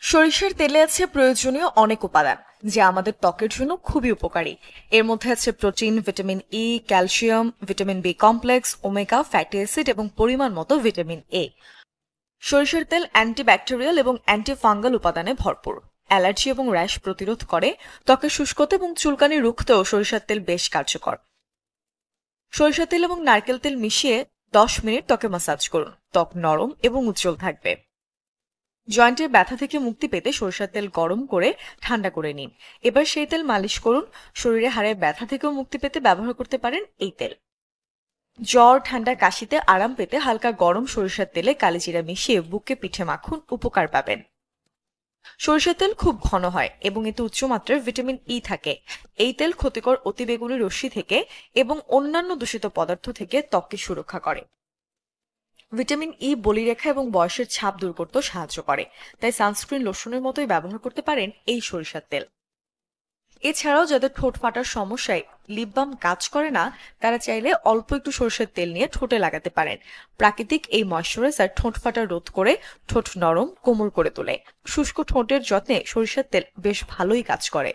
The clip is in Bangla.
সরিষার তেলে আছে প্রয়োজনীয় অনেক উপাদান যা আমাদের ত্বকের জন্য খুবই উপকারী। এর মধ্যে আছে protein, vitamin E, calcium, vitamin B complex, omega fatty acid এবং পরিমাণ মতো ভিটামিন এ। সরিষার তেল অ্যান্টিব্যাকটেরিয়াল এবং অ্যান্টিফাঙ্গাল উপাদানে ভরপুর। অ্যালার্জি এবং র্যাশ প্রতিরোধ করে। ত্বকের শুষ্কতা এবং চুলকানি রুখতেও সরিষার তেল বেশ কার্যকর। সরিষার তেল এবং নারকেল তেল মিশিয়ে 10 মিনিট ত্বকে ম্যাসাজ করুন। ত্বক নরম এবং উজ্জ্বল থাকবে। জয়েন্টের ব্যথা থেকে মুক্তি পেতে সরিষার তেল গরম করে ঠান্ডা করে নিন। এবার সেই তেল মালিশ করুন। শরীরে হাড়ের ব্যথা থেকেও মুক্তি পেতে ব্যবহার করতে পারেন এই তেল। জ্বর, ঠান্ডা, কাশিতে আরাম পেতে হালকা গরম সরিষার তেলে কালিজিরা মিশিয়ে বুকে পিঠে মাখুন, উপকার পাবেন। সরিষার তেল খুব ঘন হয় এবং এতে উচ্চমাত্রার ভিটামিন ই থাকে। এই তেল ক্ষতিকর অতিবেগুনি রশ্মি থেকে এবং অন্যান্য দূষিত পদার্থ থেকে ত্বককে সুরক্ষা করে। ভিটামিন ই বলিরেখা এবং বয়সের ছাপ দূর করতেও সাহায্য করে। তাই সানস্ক্রিন লোশনের মতোই ব্যবহার করতে পারেন এই সরিষার তেল। এছাড়াও যাদের ঠোঁট ফাটার সমস্যায় লিপ বাম কাজ করে না, তারা চাইলে অল্প একটু সরিষার তেল নিয়ে ঠোঁটে লাগাতে পারেন। প্রাকৃতিক এই ময়শ্চারাইজার ঠোঁট ফাটা রোধ করে, ঠোঁট নরম কোমল করে তোলে। শুষ্ক ঠোঁটের যত্নে সরিষার তেল বেশ ভালোই কাজ করে।